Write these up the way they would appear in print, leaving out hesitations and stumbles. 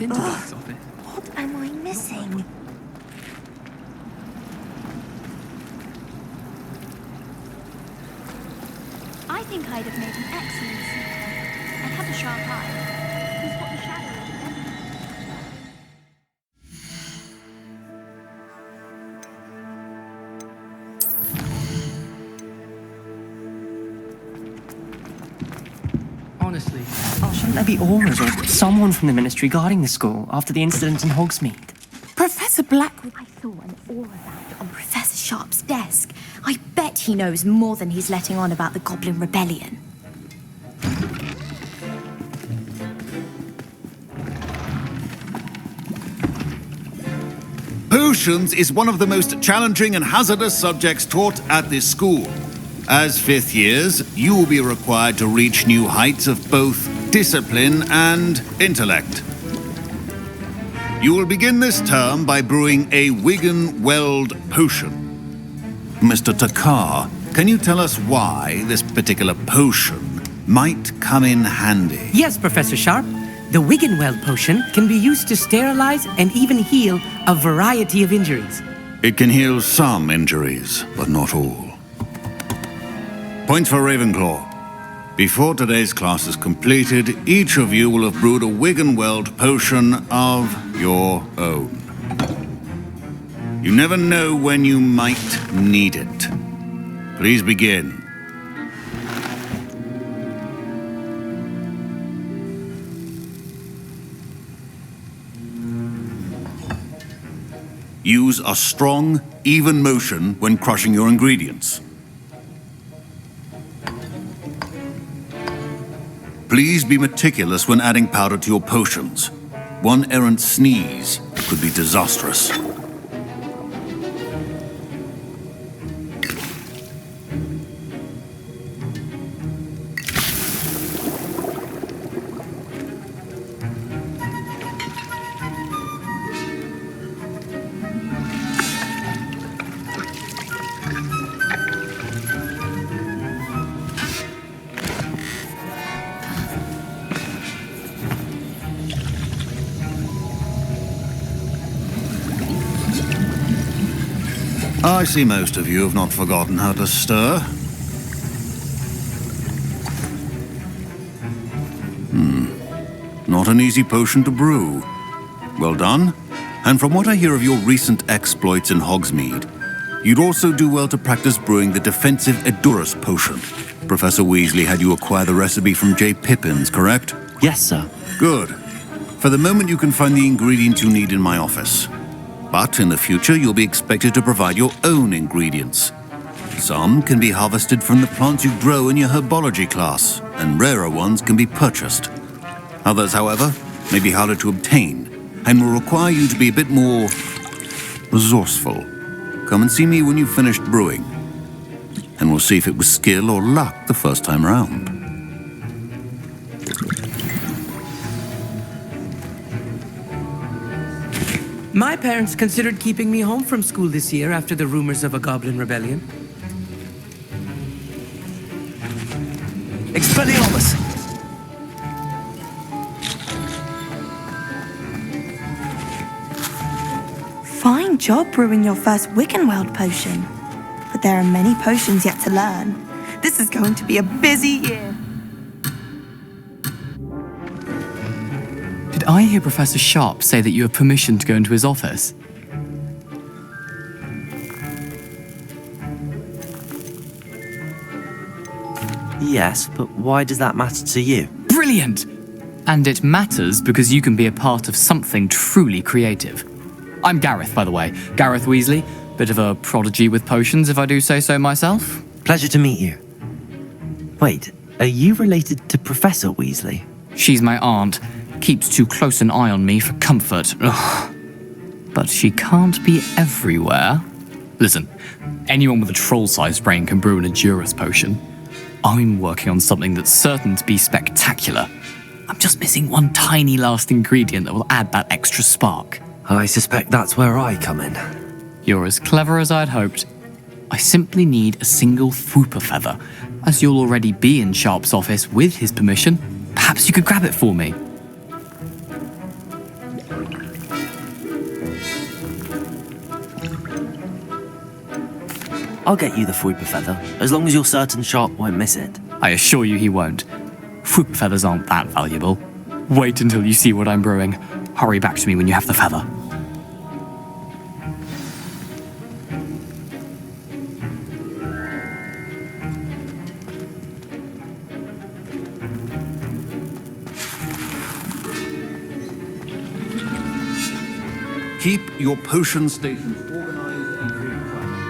walked into Black's office. What am I missing? I think I'd have made an excellent sequel. I have a sharp eye. He's got the shadow of the devil. Honestly, Oh, shouldn't there be auras or someone from the ministry guarding the school after the incident in Hogsmeade? Professor Blackwood. I saw an aura band on Professor Sharp's desk. I bet he knows more than he's letting on about the Goblin Rebellion. Potions is one of the most challenging and hazardous subjects taught at this school. As fifth years, you will be required to reach new heights of both discipline and intellect. You will begin this term by brewing a Wiggenweld potion. Mr. Takar, can you tell us why this particular potion might come in handy? Yes, Professor Sharp. The Wiggenweld potion can be used to sterilize and even heal a variety of injuries. It can heal some injuries, but not all. Points for Ravenclaw. Before today's class is completed, each of you will have brewed a Wiggenweld potion of your own. You never know when you might need it. Please begin. Use a strong, even motion when crushing your ingredients. Please be meticulous when adding powder to your potions. One errant sneeze could be disastrous. I see most of you have not forgotten how to stir. Not an easy potion to brew. Well done. And from what I hear of your recent exploits in Hogsmeade, you'd also do well to practice brewing the defensive Edurus potion. Professor Weasley had you acquire the recipe from J. Pippins, correct? Yes, sir. Good. For the moment, you can find the ingredients you need in my office. But in the future, you'll be expected to provide your own ingredients. Some can be harvested from the plants you grow in your herbology class, and rarer ones can be purchased. Others, however, may be harder to obtain, and will require you to be a bit more resourceful. Come and see me when you've finished brewing, and we'll see if it was skill or luck the first time round. My parents considered keeping me home from school this year after the rumors of a Goblin Rebellion. Expelliarmus! Fine job brewing your first Wiggenweld potion. But there are many potions yet to learn. This is going to be a busy year. did I hear Professor Sharp say that you have permission to go into his office? Yes, but why does that matter to you? Brilliant! And it matters because you can be a part of something truly creative. I'm Gareth, by the way. Gareth Weasley. Bit of a prodigy with potions, if I do say so myself. Pleasure to meet you. Wait, are you related to Professor Weasley? She's my aunt. Keeps too close an eye on me for comfort. Ugh. But she can't be everywhere. Listen, anyone with a troll-sized brain can brew an Edurus potion. I'm working on something that's certain to be spectacular. I'm just missing one tiny last ingredient that will add that extra spark. I suspect that's where I come in. You're as clever as I'd hoped. I simply need a single Fwooper feather. As you'll already be in Sharp's office with his permission, perhaps you could grab it for me. I'll get you the Fruiper Feather, as long as you're certain Sharp won't miss it. I assure you he won't. Fruit feathers aren't that valuable. Wait until you see what I'm brewing. Hurry back to me when you have the feather. Keep your potion stations organized and free of crowds.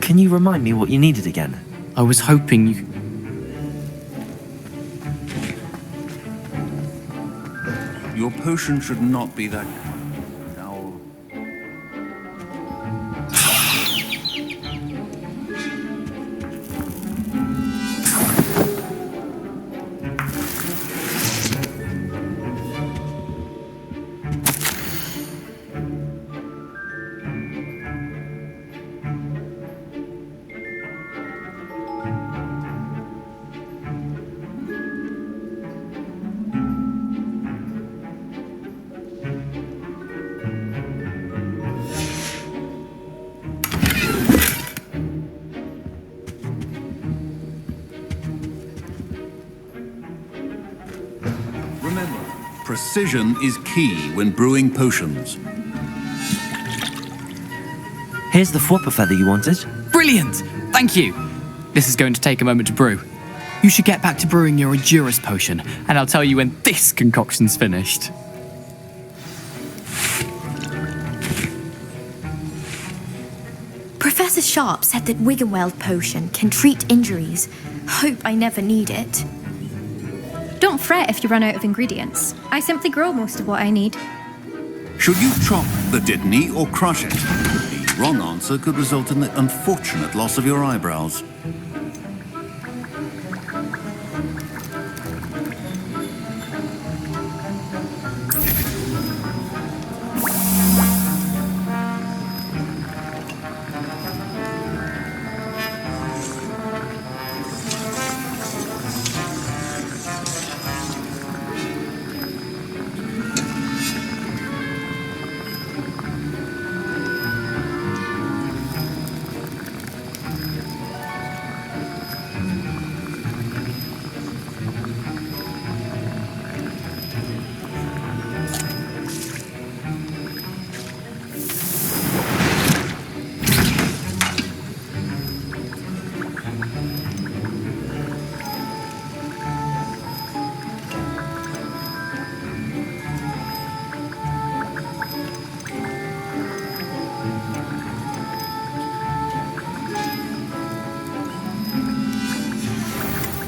Can you remind me what you needed again? I was hoping you... Your potion should not be that kind. Now, remember, precision is key when brewing potions. Here's the Fruiper Feather you wanted. Brilliant! Thank you! This is going to take a moment to brew. You should get back to brewing your Endurance potion, and I'll tell you when this concoction's finished. Professor Sharp said that Wiggenweld potion can treat injuries. Hope I never need it. Don't fret if you run out of ingredients. I simply grow most of what I need. Should you chop the Dittany or crush it? The wrong answer could result in the unfortunate loss of your eyebrows.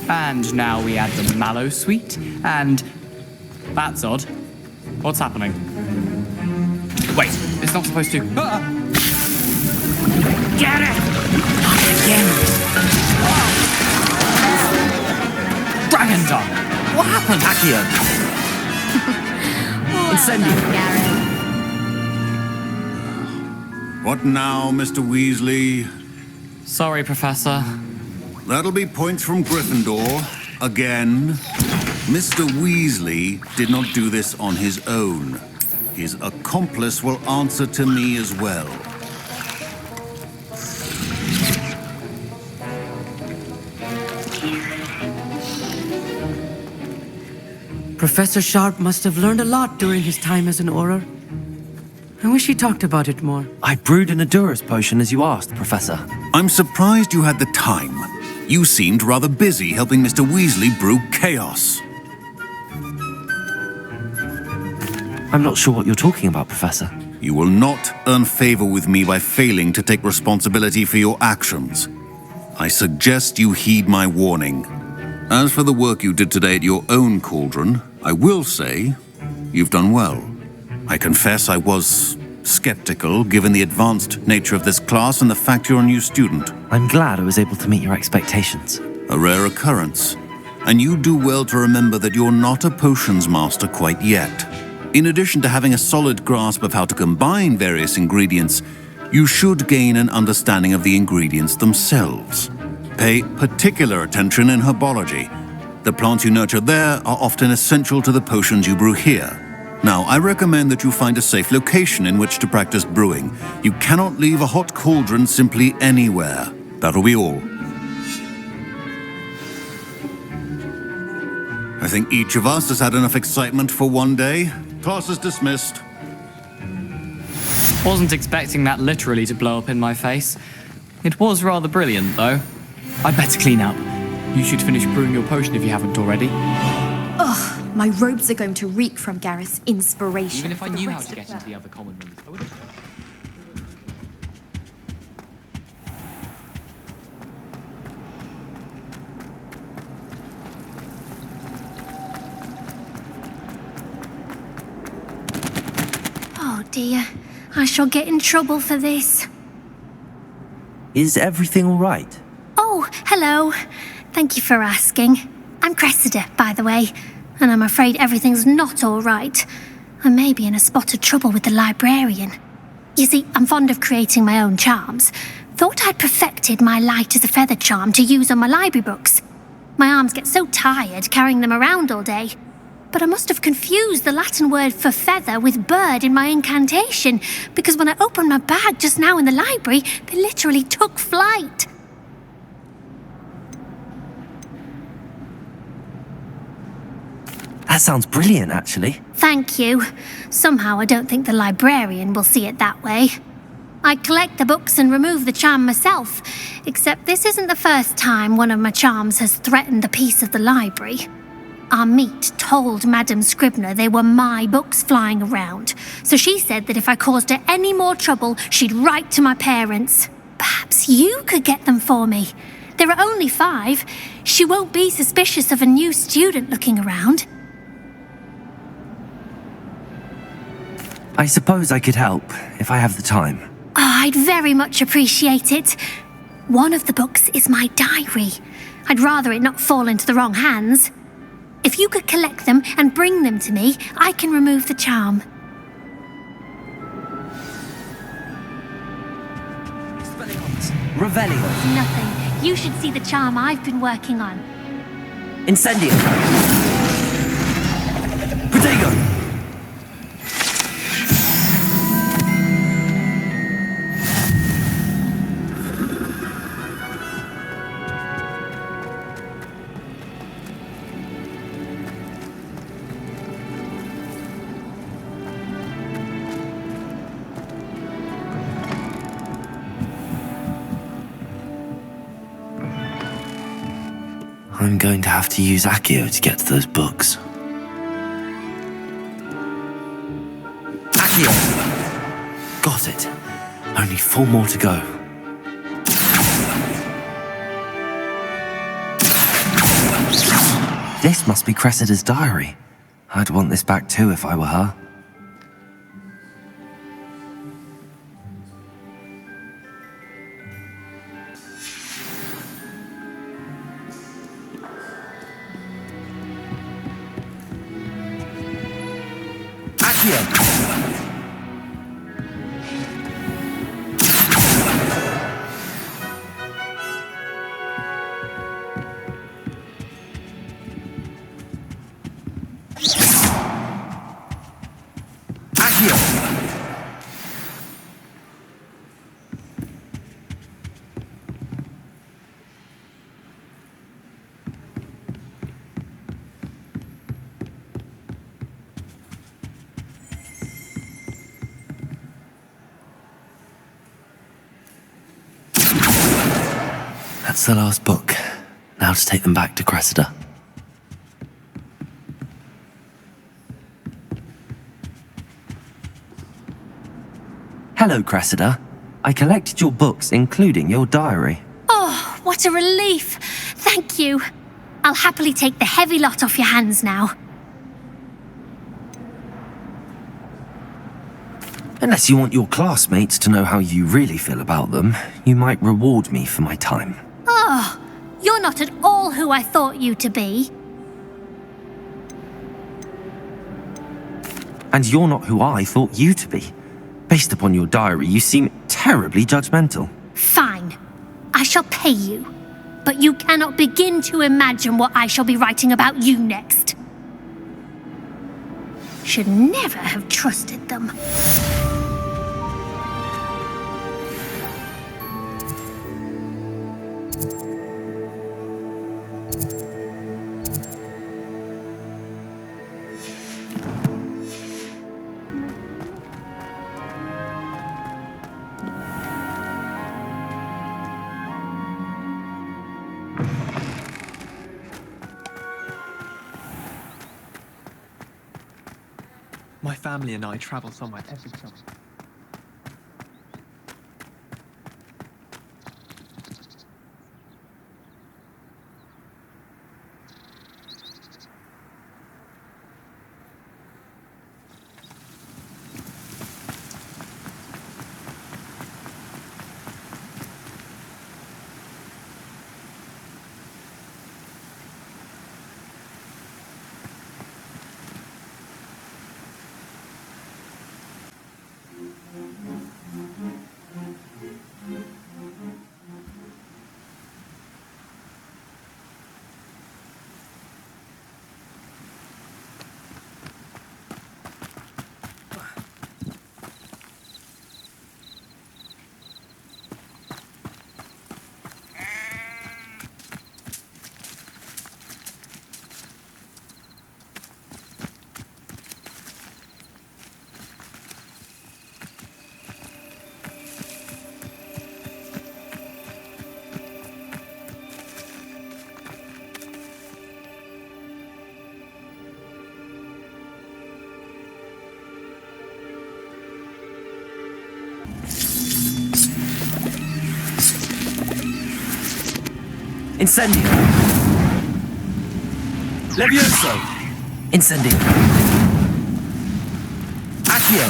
And now we add the mallow sweet, and... That's odd. What's happening? Wait, it's not supposed to... Ah! Get it! Again. Dragon tongue! What happened? Accio. Incendio. What now, Mr. Weasley? Sorry, Professor. That'll be points from Gryffindor. Again. Mr. Weasley did not do this on his own. His accomplice will answer to me as well. Professor Sharp must have learned a lot during his time as an Auror. I wish he talked about it more. I brewed an Endurance potion as you asked, Professor. I'm surprised you had the time. You seemed rather busy helping Mr. Weasley brew chaos. I'm not sure what you're talking about, Professor. You will not earn favor with me by failing to take responsibility for your actions. I suggest you heed my warning. As for the work you did today at your own cauldron, I will say you've done well. I confess I was skeptical given the advanced nature of this class and the fact you're a new student. I'm glad I was able to meet your expectations. A rare occurrence. And you do well to remember that you're not a potions master quite yet. In addition to having a solid grasp of how to combine various ingredients, You should gain an understanding of the ingredients themselves. Pay particular attention in herbology. The plants you nurture there are often essential to the potions you brew here. Now, I recommend that you find a safe location in which to practice brewing. You cannot leave a hot cauldron simply anywhere. That'll be all. I think each of us has had enough excitement for one day. Class is dismissed. Wasn't expecting that literally to blow up in my face. It was rather brilliant, though. I'd better clean up. You should finish brewing your potion if you haven't already. Ugh, my robes are going to reek from Gareth's inspiration. Even if I for the knew how rest to of get into the other common rooms, I would have... Oh dear, I shall get in trouble for this. Is everything all right? Oh, hello. Thank you for asking. I'm Cressida, by the way, and I'm afraid everything's not all right. I may be in a spot of trouble with the librarian. You see, I'm fond of creating my own charms. Thought I'd perfected my light as a feather charm to use on my library books. My arms get so tired carrying them around all day. But I must have confused the Latin word for feather with bird in my incantation, because when I opened my bag just now in the library, they literally took flight. That sounds brilliant, actually. Thank you. Somehow I don't think the librarian will see it that way. I collect the books and remove the charm myself, except this isn't the first time one of my charms has threatened the peace of the library. Our meet told Madame Scribner they were my books flying around, so she said that if I caused her any more trouble, she'd write to my parents. Perhaps you could get them for me. There are only 5. She won't be suspicious of a new student looking around. I suppose I could help, if I have the time. Oh, I'd very much appreciate it. One of the books is my diary. I'd rather it not fall into the wrong hands. If you could collect them and bring them to me, I can remove the charm. Revelio. Nothing. You should see the charm I've been working on. Incendio. Protego. I'm going to have to use Accio to get to those books. Accio! Got it. Only 4 more to go. This must be Cressida's diary. I'd want this back too if I were her. That's the last book. Now to take them back to Cressida. Hello, Cressida. I collected your books, including your diary. Oh, what a relief. Thank you. I'll happily take the heavy lot off your hands now. Unless you want your classmates to know how you really feel about them, you might reward me for my time. Oh, you're not at all who I thought you to be. And you're not who I thought you to be. Based upon your diary, you seem terribly judgmental. Fine. I shall pay you. But you cannot begin to imagine what I shall be writing about you next. Should never have trusted them. My family and I travel somewhere every summer. Incendio! Levioso! Incendio! Accio!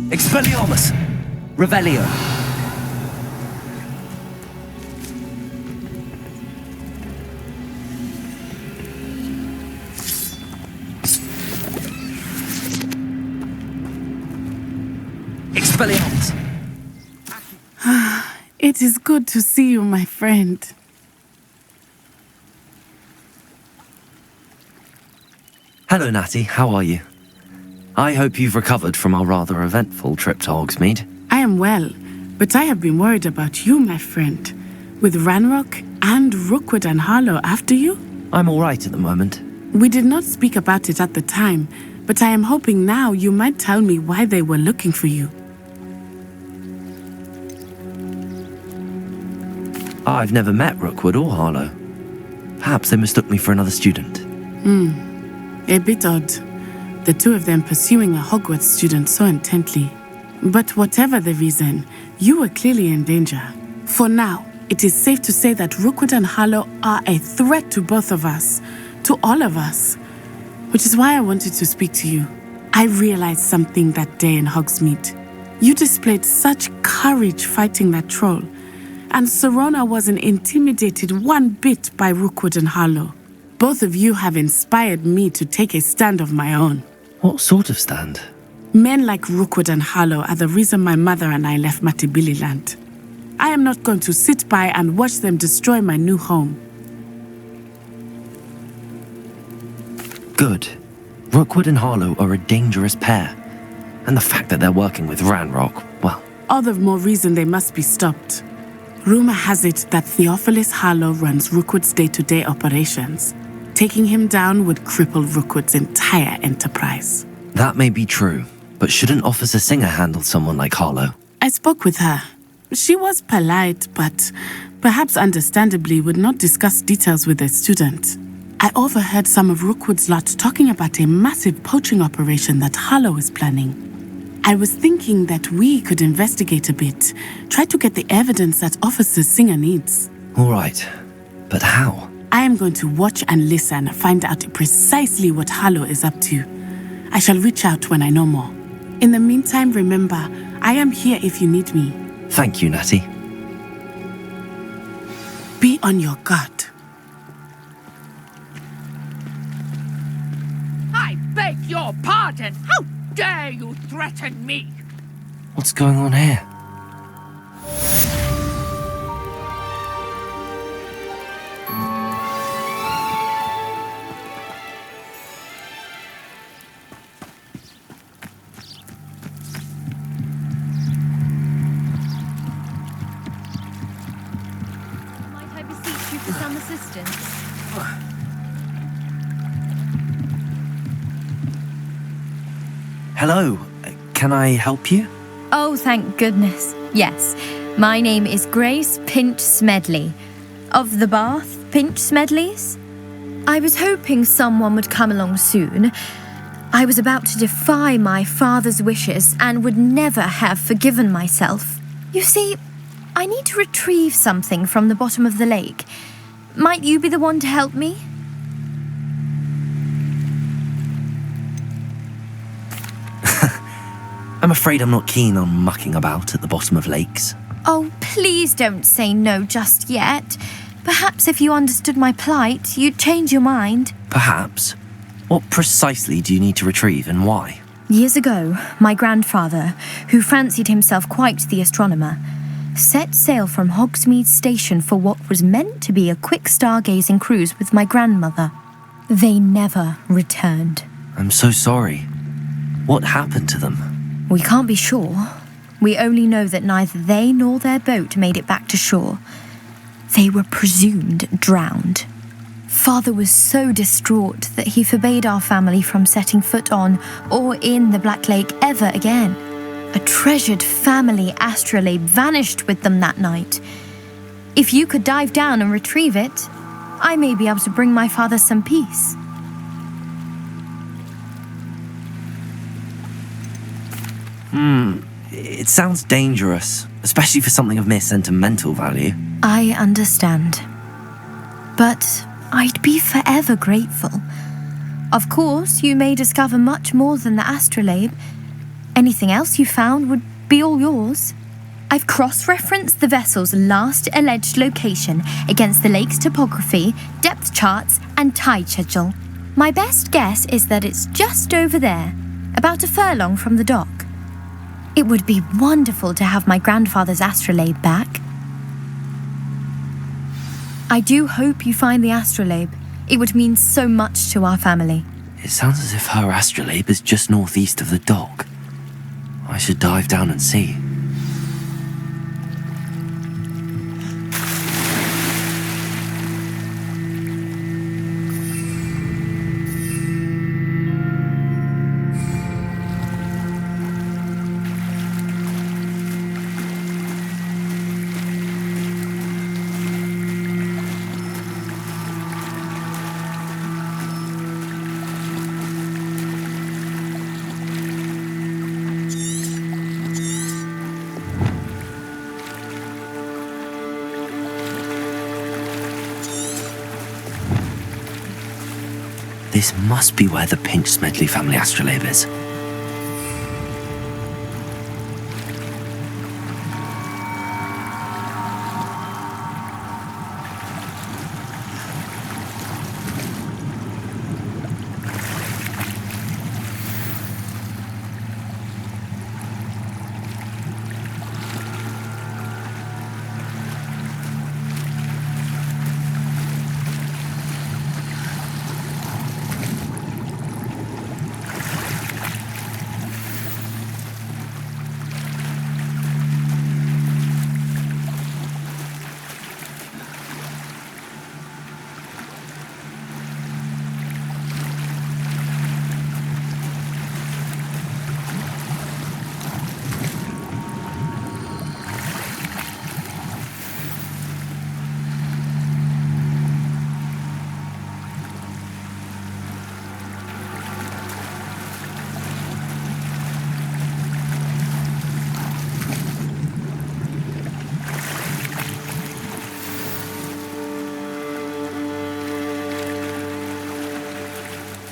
Expelliarmus! Revelio! Expelliarmus! It is good to see you, my friend. Hello, Natty. How are you? I hope you've recovered from our rather eventful trip to Hogsmeade. I am well, but I have been worried about you, my friend. With Ranrock and Rookwood and Harlow after you? I'm all right at the moment. We did not speak about it at the time, but I am hoping now you might tell me why they were looking for you. I've never met Rookwood or Harlow. Perhaps they mistook me for another student. A bit odd. The two of them pursuing a Hogwarts student so intently. But whatever the reason, you were clearly in danger. For now, it is safe to say that Rookwood and Harlow are a threat to both of us, to all of us. Which is why I wanted to speak to you. I realized something that day in Hogsmeade. You displayed such courage fighting that troll. And Serona wasn't intimidated one bit by Rookwood and Harlow. Both of you have inspired me to take a stand of my own. What sort of stand? Men like Rookwood and Harlow are the reason my mother and I left Matibili I am not going to sit by and watch them destroy my new home. Good. Rookwood and Harlow are a dangerous pair. And the fact that they're working with Ranrock, well... All the more reason they must be stopped. Rumor has it that Theophilus Harlow runs Rookwood's day-to-day operations. Taking him down would cripple Rookwood's entire enterprise. That may be true, but shouldn't Officer Singer handle someone like Harlow? I spoke with her. She was polite, but perhaps understandably would not discuss details with a student. I overheard some of Rookwood's lot talking about a massive poaching operation that Harlow is planning. I was thinking that we could investigate a bit, try to get the evidence that Officer Singer needs. All right, but how? I am going to watch and listen, find out precisely what Harlow is up to. I shall reach out when I know more. In the meantime, remember, I am here if you need me. Thank you, Natty. Be on your guard. I beg your pardon! How dare you threaten me? What's going on here? Might I beseech you for some assistance? Hello, can I help you? Oh, thank goodness. Yes, my name is Grace Pinch Smedley, of the Bath Pinch Smedleys. I was hoping someone would come along soon. I was about to defy my father's wishes and would never have forgiven myself. You see, I need to retrieve something from the bottom of the lake. Might you be the one to help me? I'm afraid I'm not keen on mucking about at the bottom of lakes. Oh, please don't say no just yet. Perhaps if you understood my plight, you'd change your mind. Perhaps. What precisely do you need to retrieve and why? Years ago, my grandfather, who fancied himself quite the astronomer, set sail from Hogsmeade Station for what was meant to be a quick stargazing cruise with my grandmother. They never returned. I'm so sorry. What happened to them? We can't be sure. We only know that neither they nor their boat made it back to shore. They were presumed drowned. Father was so distraught that he forbade our family from setting foot on or in the Black Lake ever again. A treasured family astrolabe vanished with them that night. If you could dive down and retrieve it, I may be able to bring my father some peace. It sounds dangerous, especially for something of mere sentimental value. I understand. But I'd be forever grateful. Of course, you may discover much more than the astrolabe. Anything else you found would be all yours. I've cross-referenced the vessel's last alleged location against the lake's topography, depth charts, and tide schedule. My best guess is that it's just over there, about a furlong from the dock. It would be wonderful to have my grandfather's astrolabe back. I do hope you find the astrolabe. It would mean so much to our family. It sounds as if her astrolabe is just northeast of the dock. I should dive down and see. This must be where the Pinch Smedley family astrolabe is.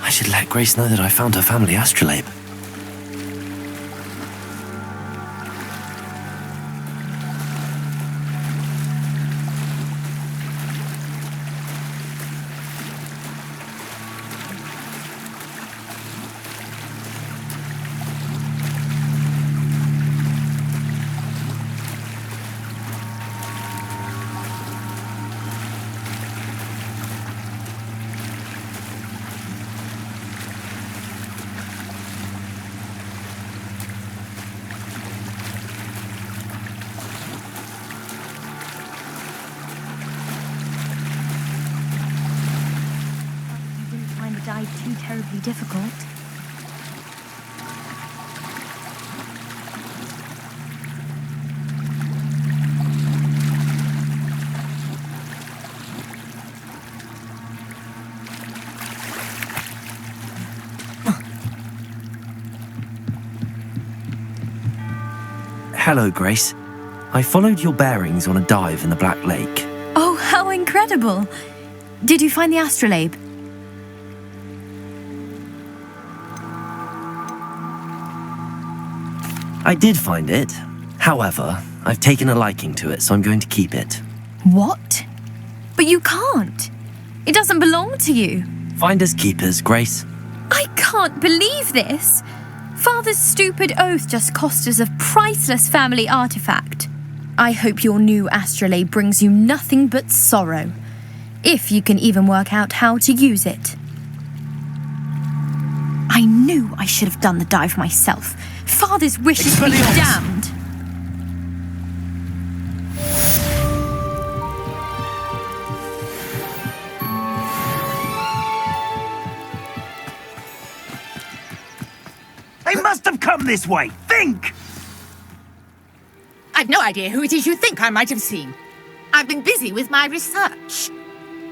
I should let Grace know that I found her family astrolabe. died too terribly difficult. Hello, Grace. I followed your bearings on a dive in the Black Lake. Oh, how incredible! Did you find the astrolabe? I did find it. However, I've taken a liking to it, so I'm going to keep it. What? But you can't. It doesn't belong to you. Finders keepers, Grace. I can't believe this. Father's stupid oath just cost us a priceless family artifact. I hope your new astrolabe brings you nothing but sorrow, if you can even work out how to use it. I knew I should have done the dive myself. Father's wishes be damned. They must have come this way. Think! I've no idea who it is you think I might have seen. I've been busy with my research.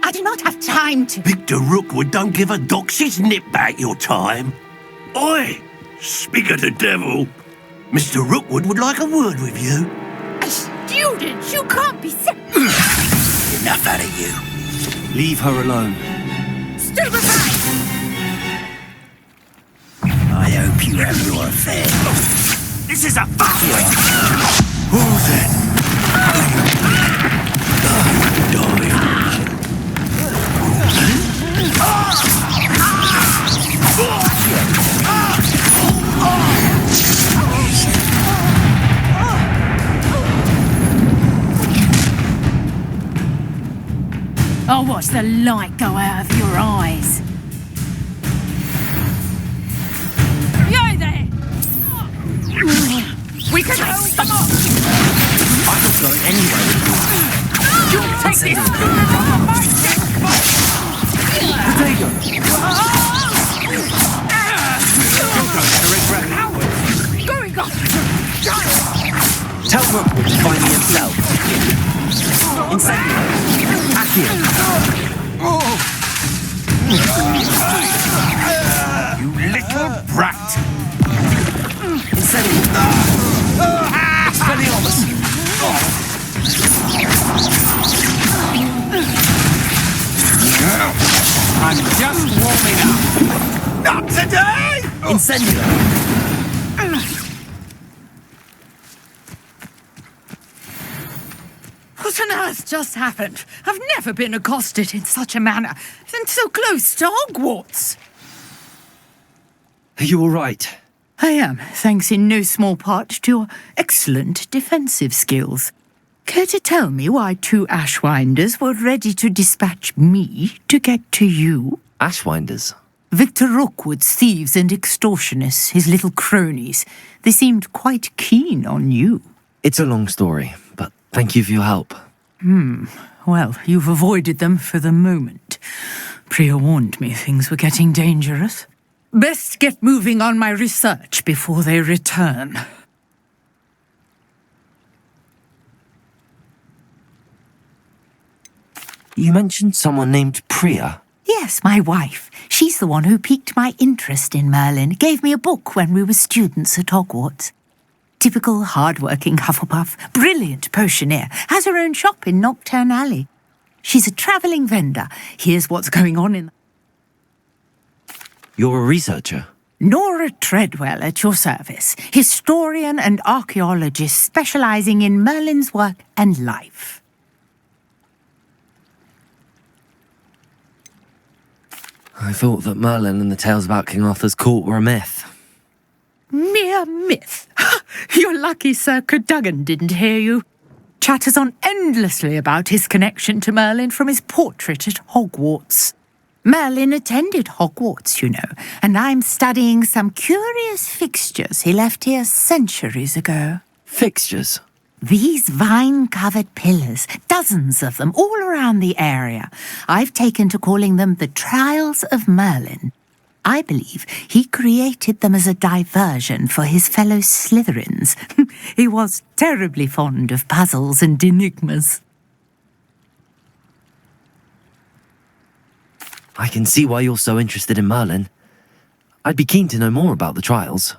I do not have time to... Victor Rookwood don't give a doxy's nip back your time. Oi! Speak of the devil. Mr. Rookwood would like a word with you. A student? You can't be so... Enough out of you. Leave her alone. Still aside! I hope you have your affair. This is a fuck! Who's it? I'll watch the light go out of your eyes. Yo there! We can hold them off! I'm not going anywhere. You'll take this! Going off! Tell Rookwood to find me himself. Incendio. Accio. You little brat! Incendio. Expelliarmus. I'm just warming up. Not today! Incendio. What on earth just happened? I've never been accosted in such a manner, and so close to Hogwarts. Are you all right? I am, thanks in no small part to your excellent defensive skills. Care to tell me why two Ashwinders were ready to dispatch me to get to you? Ashwinders? Victor Rookwood's thieves and extortionists, his little cronies. They seemed quite keen on you. It's a long story, but thank you for your help. Well, you've avoided them for the moment. Priya warned me things were getting dangerous. Best get moving on my research before they return. You mentioned someone named Priya. Yes, my wife. She's the one who piqued my interest in Merlin. Gave me a book when we were students at Hogwarts. Typical hard-working Hufflepuff, brilliant potioneer, has her own shop in Nocturne Alley. She's a travelling vendor. Here's what's going on in... You're a researcher? Nora Treadwell at your service, historian and archaeologist specialising in Merlin's work and life. I thought that Merlin and the tales about King Arthur's court were a myth. Mere myth. You're lucky Sir Cadogan didn't hear you. Chatters on endlessly about his connection to Merlin from his portrait at Hogwarts. Merlin attended Hogwarts, you know, and I'm studying some curious fixtures he left here centuries ago. Fixtures? These vine-covered pillars, dozens of them all around the area. I've taken to calling them the Trials of Merlin. I believe he created them as a diversion for his fellow Slytherins. He was terribly fond of puzzles and enigmas. I can see why you're so interested in Merlin. I'd be keen to know more about the trials.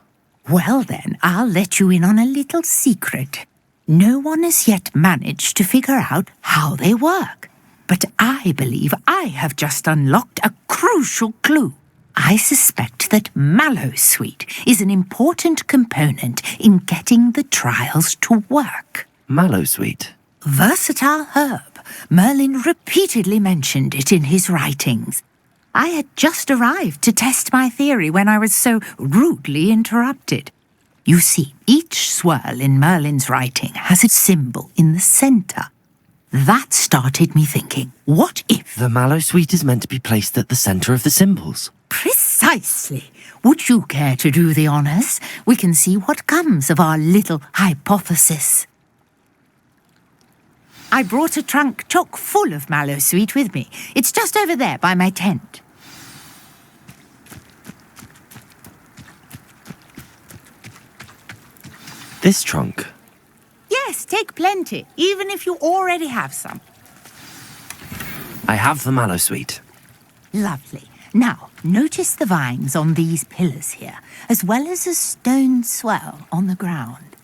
Well then, I'll let you in on a little secret. No one has yet managed to figure out how they work. But I believe I have just unlocked a crucial clue. I suspect that Mallowsweet is an important component in getting the trials to work. Mallowsweet? Versatile herb. Merlin repeatedly mentioned it in his writings. I had just arrived to test my theory when I was so rudely interrupted. You see, each swirl in Merlin's writing has a symbol in the centre. That started me thinking, what if... The Mallowsweet is meant to be placed at the centre of the symbols. Precisely. Would you care to do the honours? We can see what comes of our little hypothesis. I brought a trunk chock full of Mallowsweet with me. It's just over there by my tent. This trunk? Yes, take plenty, even if you already have some. I have the Mallowsweet. Lovely. Now, notice the vines on these pillars here, as well as a stone swell on the ground.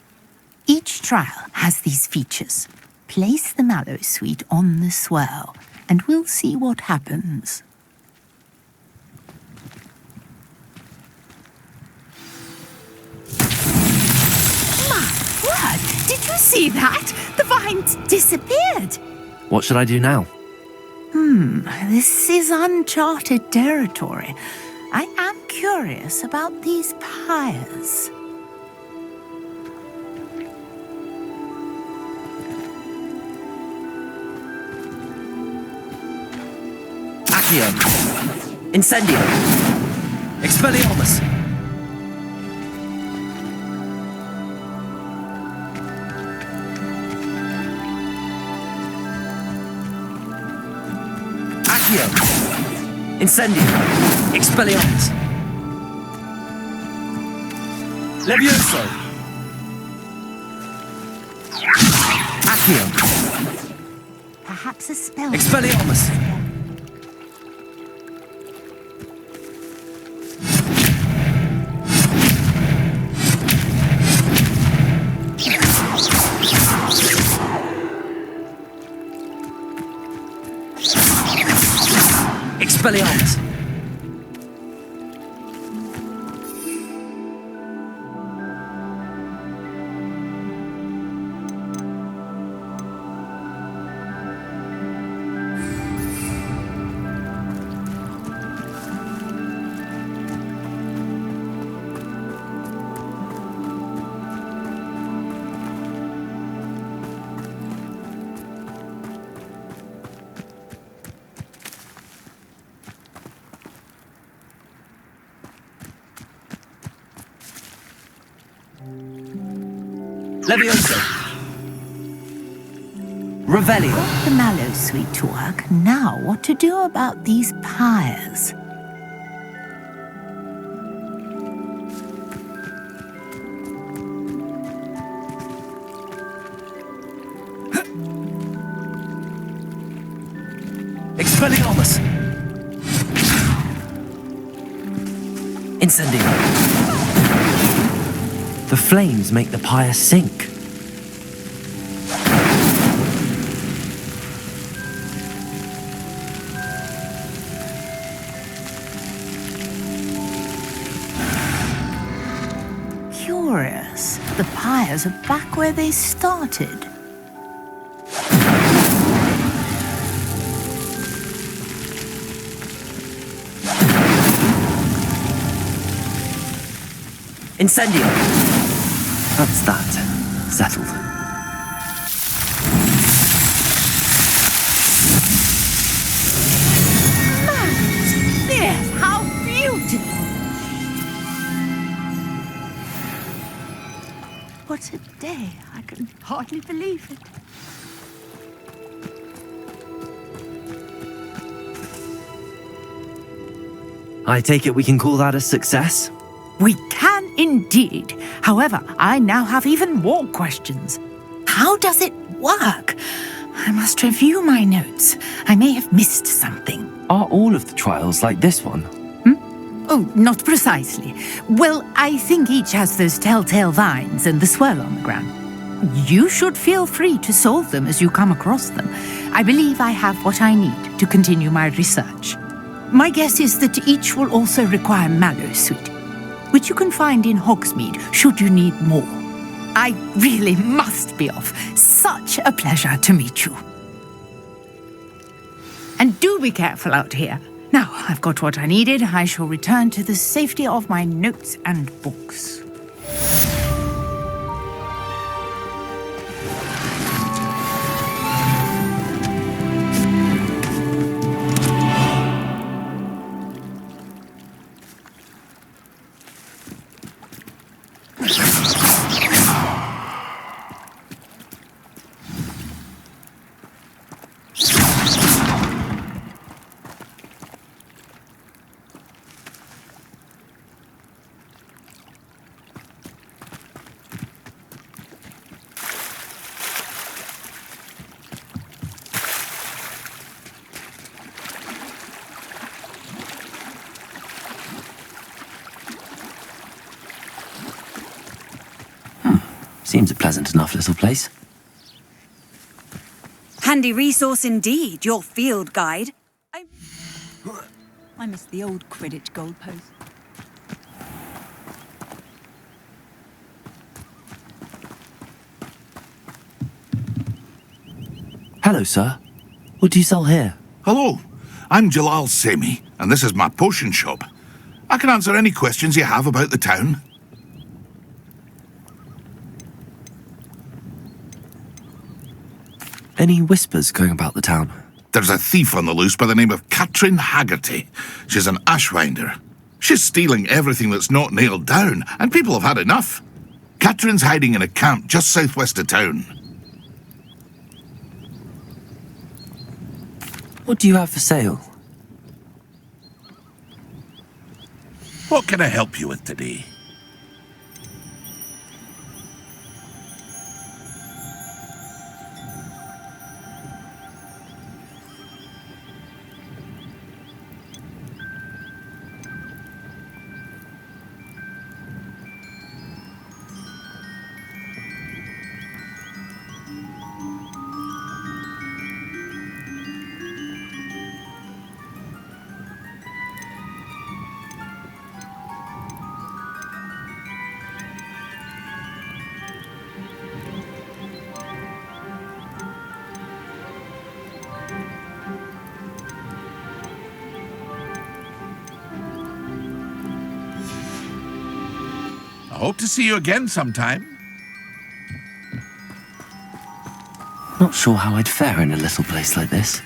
Each trial has these features. Place the Mallowsweet on the swell, and we'll see what happens. My word! Did you see that? The vines disappeared! What should I do now? This is uncharted territory. I am curious about these pyres. Accio! Incendio! Expelliarmus! Accio! Incendio! Expelliarmus! Levioso! Accio! Perhaps a spell. Expelliarmus! Expelliarmus! Levioso! Revelio! The Mallowsweet to work. Now, what to do about these pyres? Expelliarmus! Incendio! The flames make the pyre sink. Curious. The pyres are back where they started. Incendio! That's that. Settled. Yes, how beautiful! What What a day. I can hardly believe it. I take it we can call that a success? We can indeed. However, I now have even more questions. How does it work? I must review my notes. I may have missed something. Are all of the trials like this one? Oh, not precisely. Well, I think each has those telltale vines and the swirl on the ground. You should feel free to solve them as you come across them. I believe I have what I need to continue my research. My guess is that each will also require Mallowsweet, which you can find in Hogsmeade should you need more. I really must be off. Such a pleasure to meet you. And do be careful out here. Now, I've got what I needed. I shall return to the safety of my notes and books. Seems a pleasant enough little place. Handy resource indeed, your field guide. I miss the old Quidditch goalpost. Hello, sir. What do you sell here? Hello, I'm Jalal Semi, and this is my potion shop. I can answer any questions you have about the town. Any whispers going about the town? There's a thief on the loose by the name of Catrin Haggerty. She's an ashwinder. She's stealing everything that's not nailed down, and people have had enough. Catrin's hiding in a camp just southwest of town. What do you have for sale? What can I help you with today? I hope to see you again sometime. Not sure how I'd fare in a little place like this.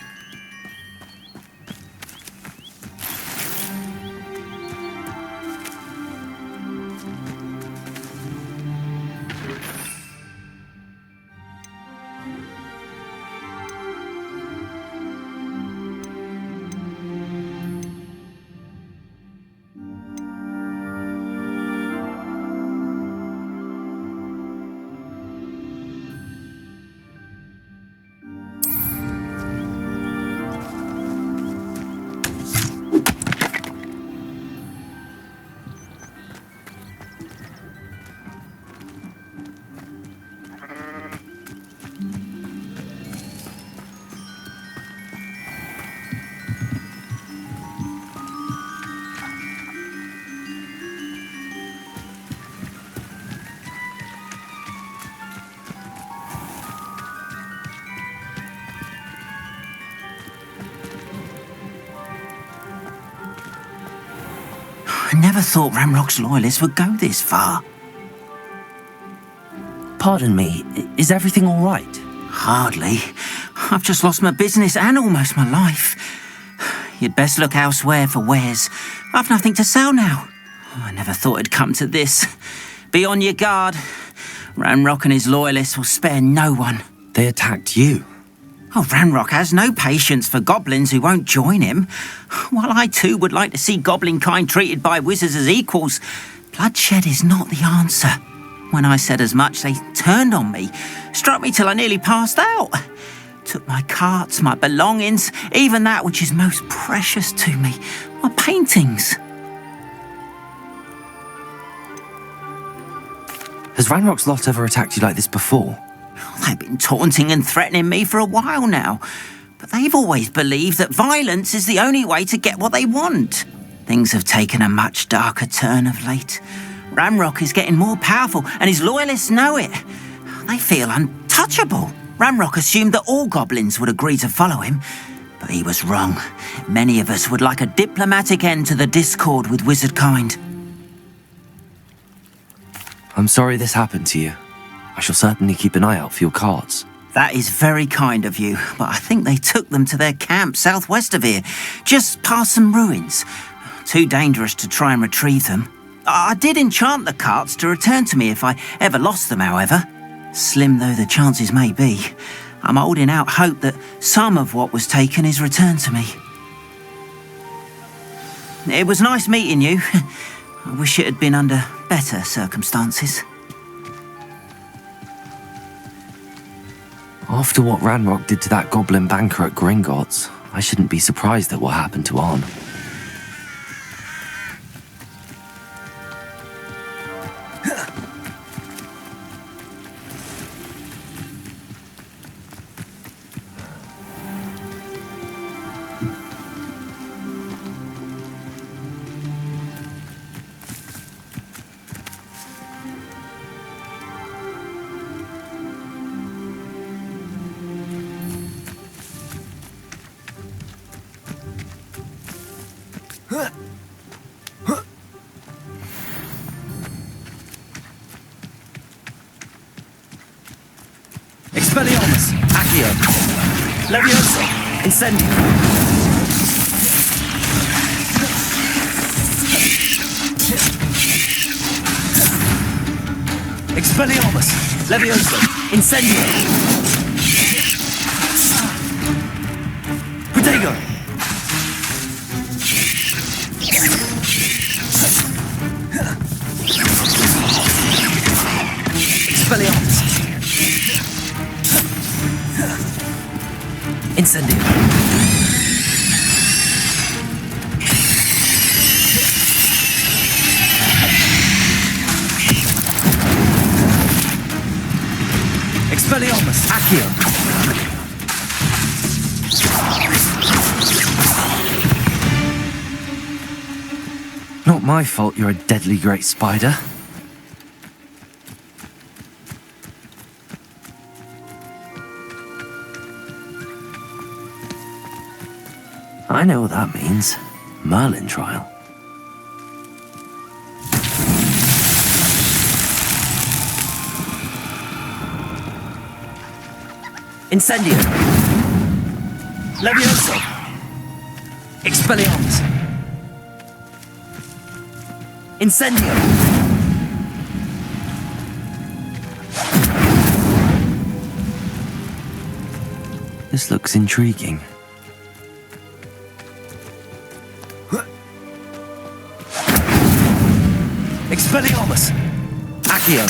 I never thought Ramrock's loyalists would go this far. Pardon me, is everything all right? Hardly. I've just lost my business and almost my life. You'd best look elsewhere for wares. I've nothing to sell now. I never thought it'd come to this. Be on your guard. Ranrock and his loyalists will spare no one. They attacked you. Oh, Ranrock has no patience for goblins who won't join him. While I too would like to see goblin kind treated by wizards as equals, bloodshed is not the answer. When I said as much, they turned on me, struck me till I nearly passed out. Took my carts, my belongings, even that which is most precious to me, my paintings. Has Ranrock's lot ever attacked you like this before? They've been taunting and threatening me for a while now, but they've always believed that violence is the only way to get what they want. Things have taken a much darker turn of late. Ranrock is getting more powerful, and his loyalists know it. They feel untouchable. Ranrock assumed that all goblins would agree to follow him, but he was wrong. Many of us would like a diplomatic end to the discord with wizard kind. I'm sorry this happened to you. I shall certainly keep an eye out for your carts. That is very kind of you, but I think they took them to their camp southwest of here, just past some ruins. Too dangerous to try and retrieve them. I did enchant the carts to return to me if I ever lost them, however. Slim though the chances may be, I'm holding out hope that some of what was taken is returned to me. It was nice meeting you. I wish it had been under better circumstances. After what Ranrock did to that goblin banker at Gringotts, I shouldn't be surprised at what happened to Arn. Expelliarmus, Accio, Leviosa, Incendio. Expelliarmus, Leviosa, Incendio. Protego. Expelliarmus. Incendio. Expelliarmus, Accio. Not my fault you're a deadly great spider. I know what that means. Merlin trial. Incendio. Levioso. Expelliarmus. Incendio. This looks intriguing. Expelliarmus. Accio.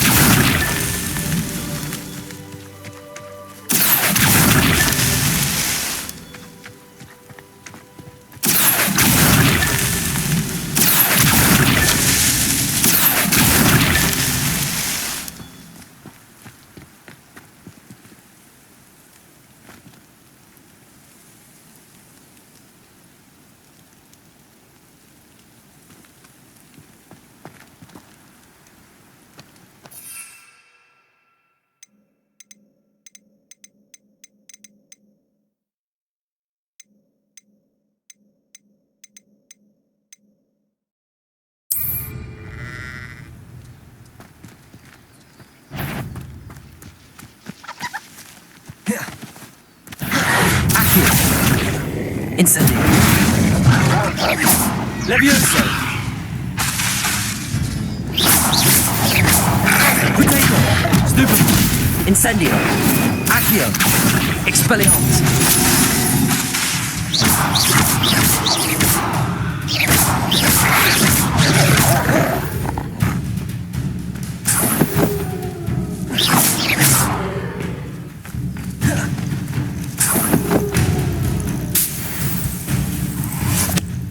Incendio. Levioso. Protego. Stupefy. Incendio. Accio. Expelliarmus.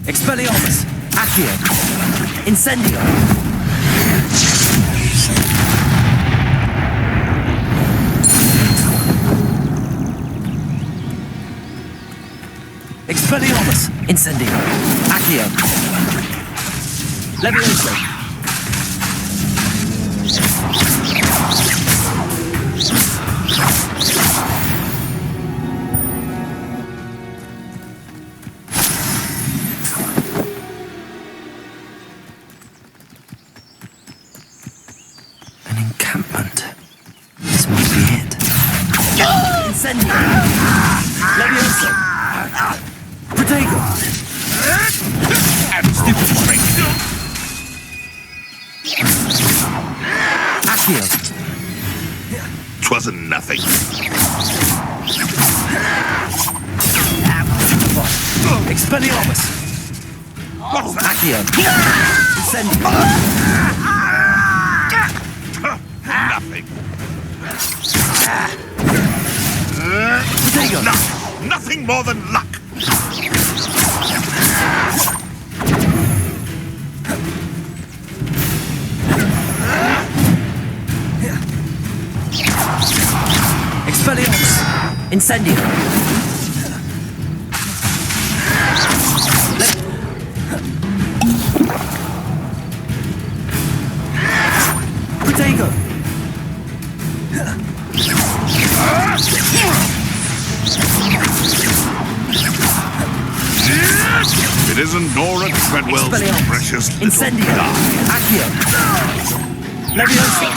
Expelliarmus. Accio. Incendio. Expelliarmus. Incendio. Accio. Levioso. An encampment. This must be it. Incendio. Levioso. Protego. Stupid strength. Accio. 'Twasn't nothing. Expelliarmus. What's that? Accio. Incendio. Nothing. Protego. Nothing more than luck. Expelliarmus. Incendio. Protego. It isn't Nora Treadwell's precious little Incendio. dog. Accio. Levioso.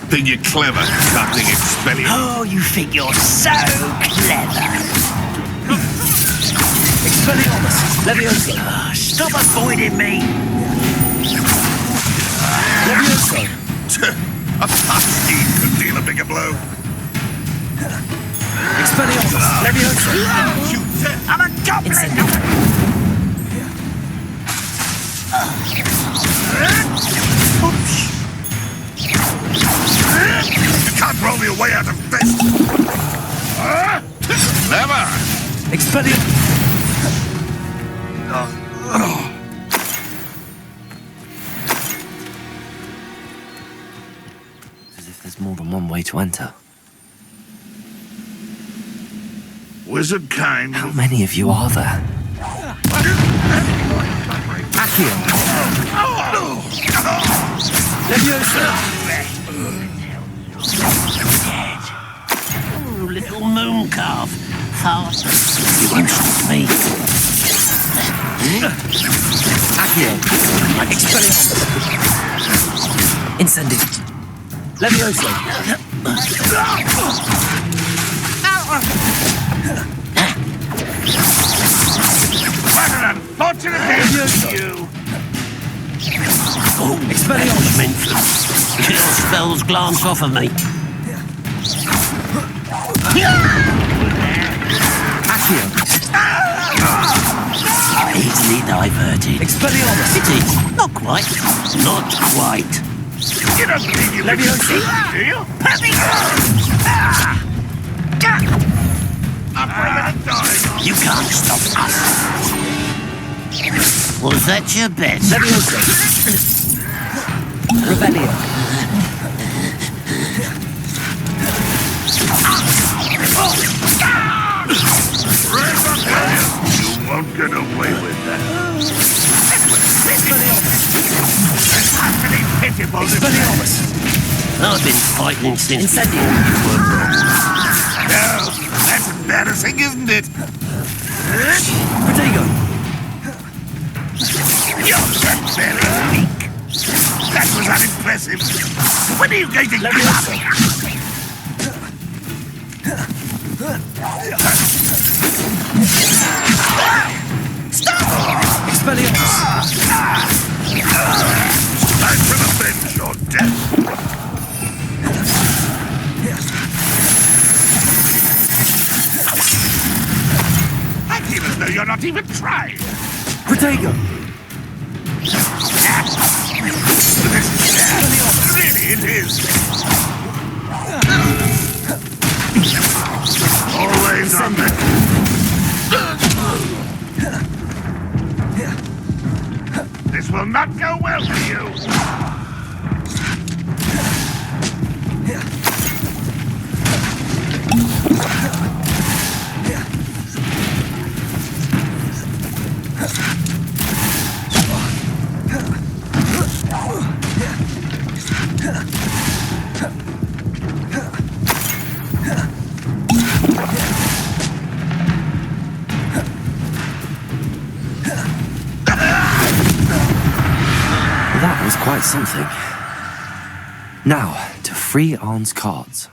Think you're clever, cutting Expelliarmus. Oh, you think you're so clever. Expelliarmus. Levioso. Stop avoiding me. Levioso. A pasty could deal a bigger blow. Expelliarmus. Levioso. I'm a goblin. Incendio. You can't throw me away out of this. Never. Expelliarmus. As if there's more than one way to enter. Wizard kind. How many of you are there? Accio. Levioso. Little moon calf. Fast. You won't stop me. Accio. Expelliarmus. Incendio. Levioso. What an unfortunate day for you. Oh, Expelliarmus. your spells glance off of me. Accio. Easily diverted. Expelliarmus. Pity. Not quite. Not quite. You don't believe you Levioso. do you? I'm ready to die. You can't stop us. Was that your bet? Levioso. Revelio. You won't get away with that. Expelliarmus. I've been fighting since Incendio. you were born. No, that's embarrassing, isn't it? Protego. You're very weak. That was unimpressive. When are you going to Levioso. Stop! Expelliarmus. Time to avenge your death. No, you're not even trying. Protego! Really, it is. Always on the... This will not go well for you. That was quite something. Now, to free Arn's cards.